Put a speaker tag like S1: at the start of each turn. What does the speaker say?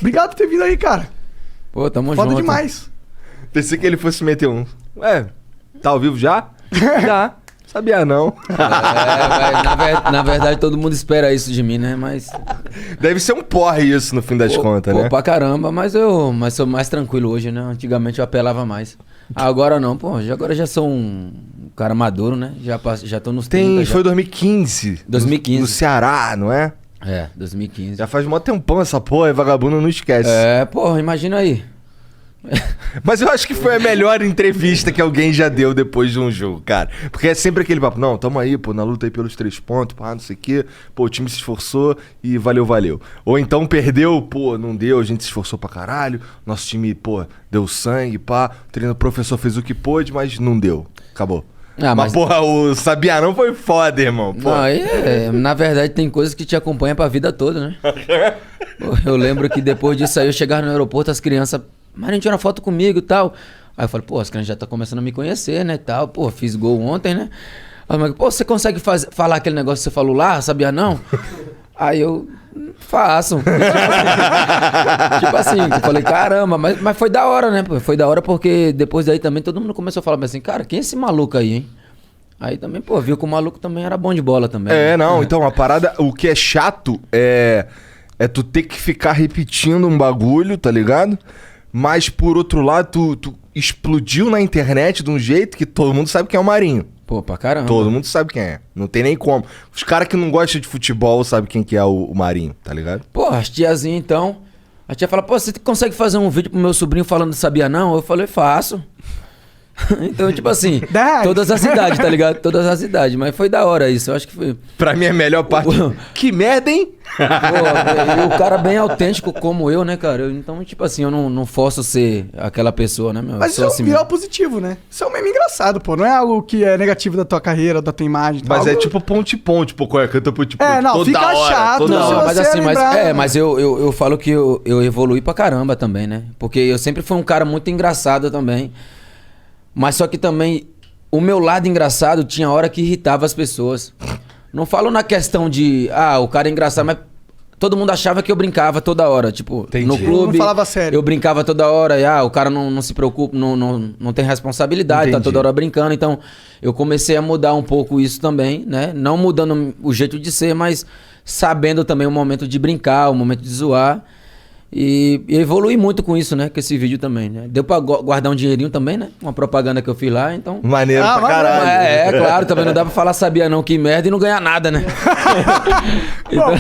S1: Obrigado por ter vindo aí, cara.
S2: Pô, tamo
S1: Foda
S2: junto.
S1: demais.
S3: Pensei que ele fosse meter um. Ué, tá ao vivo já? Já. Sabia não.
S2: Na verdade, todo mundo espera isso de mim, né? Mas.
S3: Deve ser um porre isso no fim das contas, né?
S2: Pô, pra caramba, mas sou mais tranquilo hoje, né? Antigamente eu apelava mais. Agora não, pô. Agora já sou um cara maduro, né? Já tô nos 30.
S3: Foi 2015.
S2: 2015.
S3: No Ceará, não é?
S2: É, 2015.
S3: Já faz mó tempão essa porra, e vagabundo não esquece.
S2: É, porra, imagina aí.
S3: Mas eu acho que foi a melhor entrevista que alguém já deu depois de um jogo, cara. Porque é sempre aquele papo, não, tamo aí, pô, na luta aí pelos 3 pontos, pá, não sei o quê. Pô, o time se esforçou e valeu. Ou então perdeu, pô, não deu, a gente se esforçou pra caralho. Nosso time, pô, deu sangue, pá. O professor fez o que pôde, mas não deu. Acabou. Mas porra, o Sabia não foi foda, irmão. Pô.
S2: Não, na verdade tem coisas que te acompanham pra vida toda, né? Pô, eu lembro que depois disso aí eu chegava no aeroporto, as crianças... Marinho, tira uma foto comigo e tal. Aí eu falei, pô, as crianças já estão começando a me conhecer, né, e tal. Pô, fiz gol ontem, né? Aí eu, pô, você consegue falar aquele negócio que você falou lá, sabia não? Aí eu faço. Tipo assim, eu falei, caramba, mas foi da hora, né? Foi da hora porque depois daí também todo mundo começou a falar assim, cara, quem é esse maluco aí, hein? Aí também, pô, viu que o maluco também era bom de bola também.
S3: É, né? Não, então a parada, o que é chato é tu ter que ficar repetindo um bagulho, tá ligado? Mas, por outro lado, tu explodiu na internet de um jeito que todo mundo sabe quem é o Marinho.
S2: Pô, pra caramba.
S3: Todo mundo sabe quem é. Não tem nem como. Os caras que não gostam de futebol sabem quem que é o Marinho, tá ligado?
S2: Pô, as tiazinhas, então... A tia fala, pô, você consegue fazer um vídeo pro meu sobrinho falando sabia não? Eu falei, faço. Então, tipo assim, todas as idades, tá ligado? Todas as idades. Mas foi da hora isso, eu acho que foi...
S3: Pra mim, a melhor parte... Que merda, hein?
S2: Pô, o cara bem autêntico como eu, né, cara? Então, tipo assim, eu não forço ser aquela pessoa, né, meu?
S1: Mas isso é
S2: assim
S1: um viral positivo, né? Isso é um meme engraçado, pô. Não é algo que é negativo da tua carreira, da tua imagem.
S3: Mas
S1: algo...
S3: é tipo ponte-ponte, pô. Canta ponte-ponte.
S1: É, não,
S3: toda
S1: fica
S3: hora,
S1: chato.
S3: toda
S2: Não,
S3: hora.
S2: mas
S1: você
S2: assim,
S1: lembrar,
S2: mas eu falo que eu evoluí pra caramba também, né? Porque eu sempre fui um cara muito engraçado também. Mas só que também o meu lado engraçado tinha hora que irritava as pessoas. Não falo na questão de, o cara é engraçado, mas todo mundo achava que eu brincava toda hora. Tipo,
S3: Entendi.
S2: no clube,
S1: não falava sério.
S2: eu brincava toda hora. E, o cara não se preocupa, não tem responsabilidade,
S3: Entendi.
S2: tá toda hora brincando. Então, eu comecei a mudar um pouco isso também, né? Não mudando o jeito de ser, mas sabendo também o momento de brincar, o momento de zoar. E evolui muito com isso, né? Com esse vídeo também, né? Deu pra guardar um dinheirinho também, né? Uma propaganda que eu fiz lá, então...
S3: Maneiro pra caralho.
S2: Claro, também não dá pra falar sabia não, que merda, e não ganhar nada, né? Então...